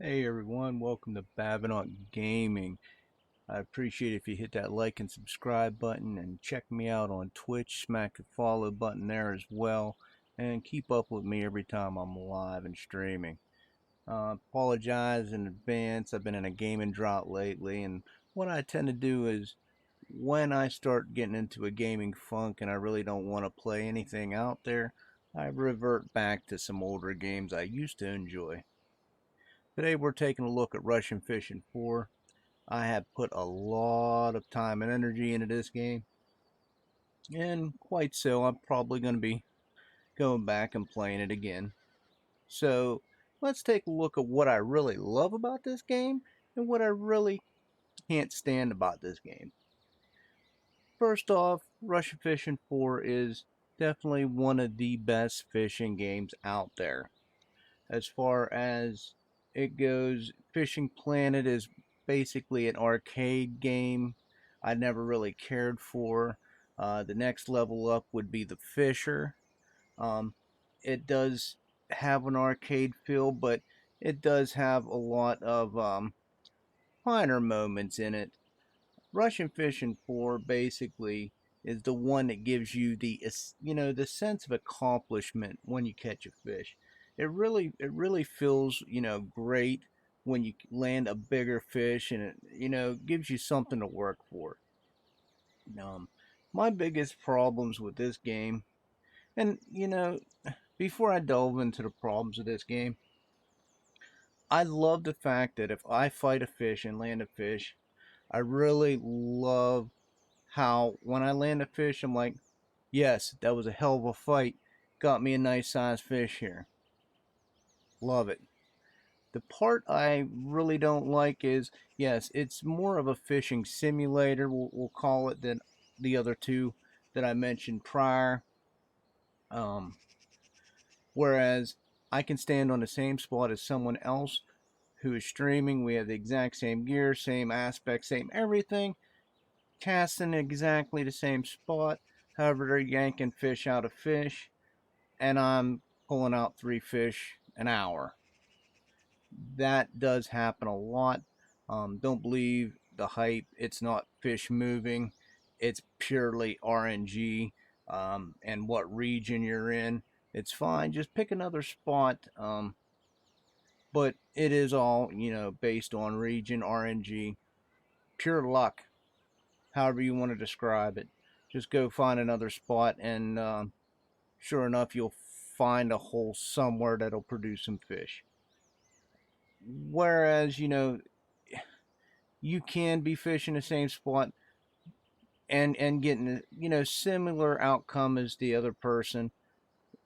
Hey everyone, welcome to Babinock Gaming. I appreciate if you hit that like and subscribe button and check me out on Twitch. Smack the follow button there as well, and keep up with me every time I'm live and streaming. Apologize in advance. I've been in a gaming drought lately, and what I tend to do is when I start getting into a gaming funk and I really don't want to play anything out there, I revert back to some older games I used to enjoy. Today we're taking a look at Russian Fishing 4. I have put a lot of time and energy into this game, and quite so, I'm probably going to be going back and playing it again. So let's take a look at what I really love about this game and what I really can't stand about this game. First off, Russian Fishing 4 is definitely one of the best fishing games out there. As far as it goes, Fishing Planet is basically an arcade game I never really cared for. The next level up would be the Fisher. Um, it does have an arcade feel, but it does have a lot of finer moments in it. Russian Fishing 4 basically is the one that gives you the sense of accomplishment when you catch a fish. It really feels great when you land a bigger fish, and it gives you something to work for. Um, my biggest problems with this game, and before I delve into the problems of this game, I love the fact that if I fight a fish and land a fish, I really love how when I land a fish, I'm like, yes, that was a hell of a fight. Got me a nice sized fish here. Love it. The part I really don't like is, yes, it's more of a fishing simulator, we'll call it, than the other two that I mentioned prior. Um, Whereas I can stand on the same spot as someone else who is streaming. We have the exact same gear, same aspect, same everything, casting exactly the same spot. However, they're yanking fish out of fish, and I'm pulling out 3 fish an hour. That does happen a lot. Don't believe the hype. It's not fish moving, it's purely RNG, and what region you're in. It's fine. Just pick another spot. But it is all, based on region, RNG, pure luck, however you want to describe it. Just go find another spot, and sure enough, you'll find a hole somewhere that'll produce some fish. Whereas, you can be fishing the same spot and getting similar outcome as the other person.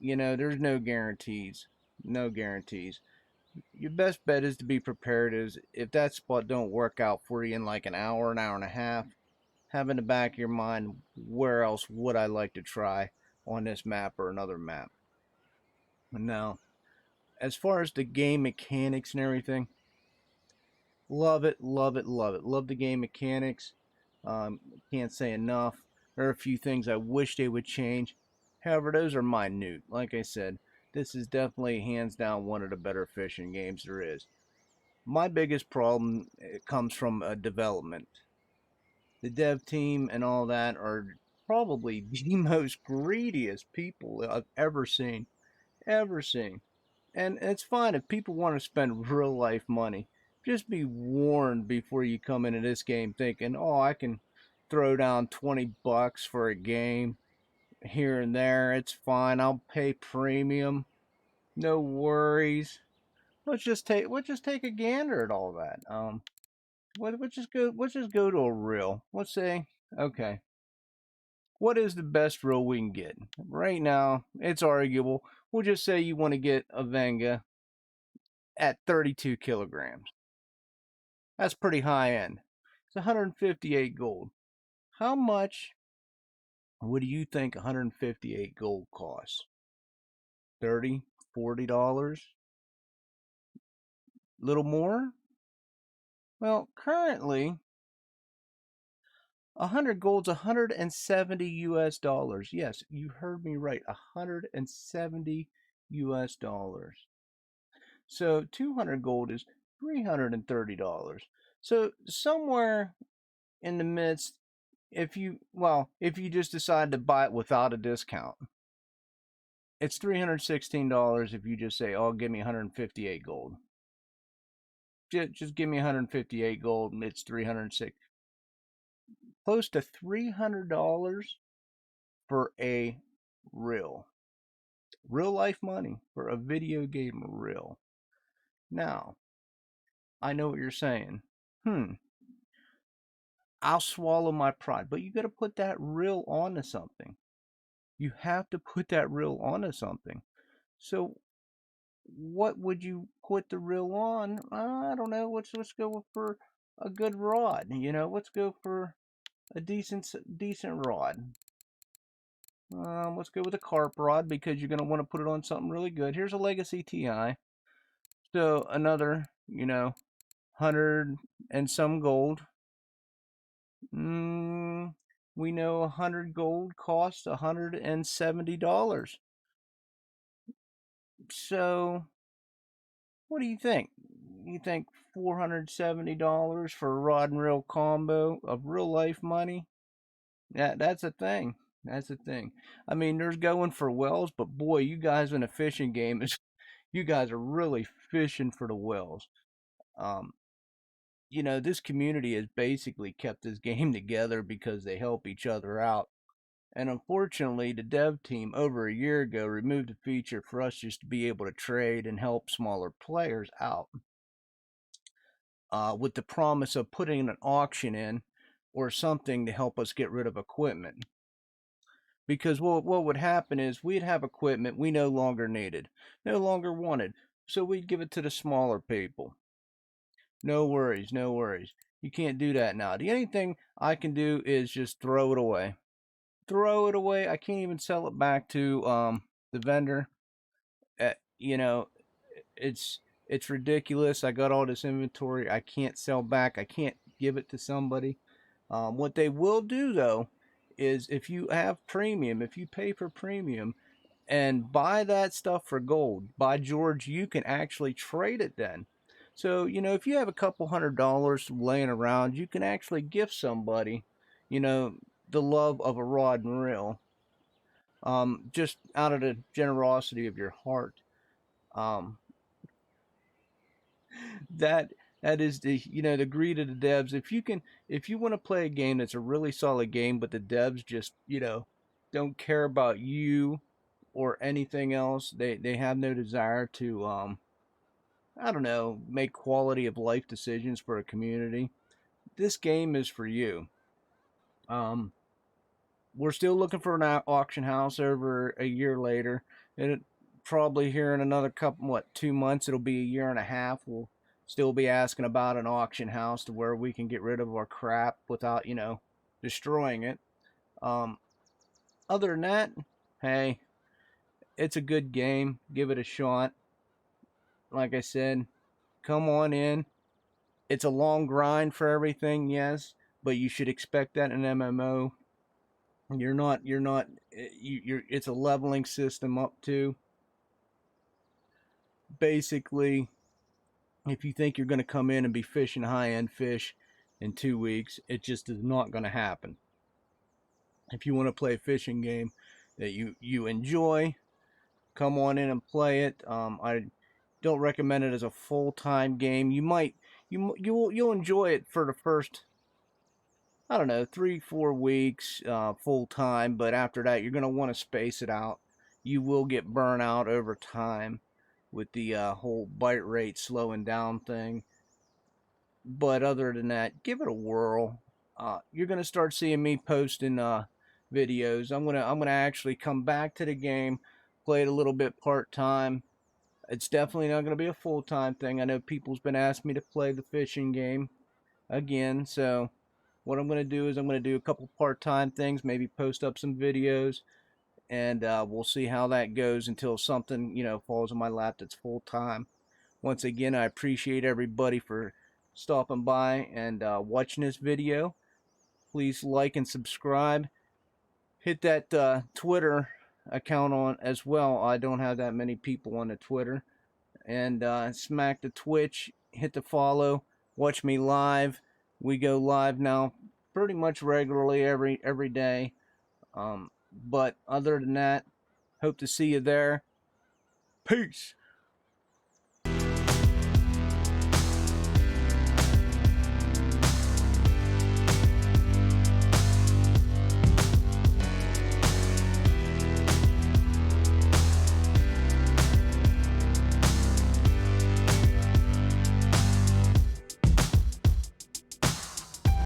There's no guarantees. No guarantees. Your best bet is to be prepared. Is if that spot don't work out for you in like an hour and a half, have in the back of your mind, where else would I like to try on this map or another map. Now, as far as the game mechanics and everything, love it, love it, love it. Love the game mechanics. Can't say enough. There are a few things I wish they would change. However, those are minute. Like I said, this is definitely hands down one of the better fishing games there is. My biggest problem comes from development. The dev team and all that are probably the most greediest people I've ever seen. Ever seen. And it's fine if people want to spend real life money. Just be warned before you come into this game thinking, oh, I can throw down $20 for a game here and there. It's fine. I'll pay premium. No worries. Let's just take a gander at all that. Let's just go to a reel. Let's say, okay, what is the best reel we can get? Right now, it's arguable. We'll just say you want to get a Venga at 32 kilograms. That's pretty high end. It's 158 gold. How much would you think 158 gold costs? 30, $40? A little more? Well, currently 100 gold's 170 US dollars. Yes, you heard me right. 170 US dollars. So 200 gold is $330. So somewhere in the midst, if you just decide to buy it without a discount, it's $316 if you just say, "Oh, give me 158 gold." Just give me 158 gold, and it's 306, close to $300 for a real life money for a video game reel. Now, I know what you're saying. I'll swallow my pride, but you got to put that reel onto something. You have to put that reel onto something. So, what would you put the reel on? I don't know. Let's go for a good rod. Let's go for a decent rod. Let's go with a carp rod because you're gonna want to put it on something really good. Here's a Legacy TI. So another, 100 and some gold. We know 100 gold costs $170. So, what do you think? You think $470 for a rod and reel combo of real life money? That's a thing. That's a thing. I mean, there's going for wells, but boy, you guys in a fishing game you guys are really fishing for the wells. Um, this community has basically kept this game together because they help each other out. And unfortunately, the dev team over a year ago removed a feature for us just to be able to trade and help smaller players out, with the promise of putting an auction in or something to help us get rid of equipment. Because what would happen is we'd have equipment we no longer needed, no longer wanted, so we'd give it to the smaller people. No worries, no worries. You can't do that now. The only thing I can do is just throw it away. Throw it away. I can't even sell it back to the vendor. Uh, you know, it's ridiculous. I got all this inventory I can't sell back. I can't give it to somebody. What they will do though is if you have premium, if you pay for premium and buy that stuff for gold, by George, you can actually trade it then. So, if you have a couple $100 laying around, you can actually gift somebody, you know, the love of a rod and reel, just out of the generosity of your heart. Um, that that is the greed of the devs. If you want to play a game that's a really solid game, but the devs just don't care about you or anything else, they have no desire to I don't know, make quality of life decisions for a community. This game is for you. Um, we're still looking for an auction house over a year later, and probably here in another couple, 2 months, it'll be a year and a half. We'll still be asking about an auction house to where we can get rid of our crap without, destroying it. Um, other than that, hey, it's a good game. Give it a shot. Like I said, come on in. It's a long grind for everything, yes, but you should expect that in an MMO. You're it's a leveling system up to. Basically, if you think you're going to come in and be fishing high-end fish in 2 weeks, it just is not going to happen. If you want to play a fishing game that you enjoy, come on in and play it. I don't recommend it as a full-time game. You'll enjoy it for the first, I don't know, 3-4 weeks full time, but after that you're going to want to space it out. You will get burnt out over time with the whole bite rate slowing down thing. But other than that, give it a whirl. You're going to start seeing me posting videos. I'm gonna actually come back to the game, play it a little bit part time. It's definitely not going to be a full time thing. I know people's been asking me to play the fishing game again, so what I'm going to do is I'm going to do a couple part-time things, maybe post up some videos, and we'll see how that goes until something, falls in my lap that's full-time. Once again, I appreciate everybody for stopping by and watching this video. Please like and subscribe. Hit that Twitter account on as well. I don't have that many people on the Twitter. And smack the Twitch hit the follow, watch me live. We go live now pretty much regularly every day. But other than that, hope to see you there. Peace.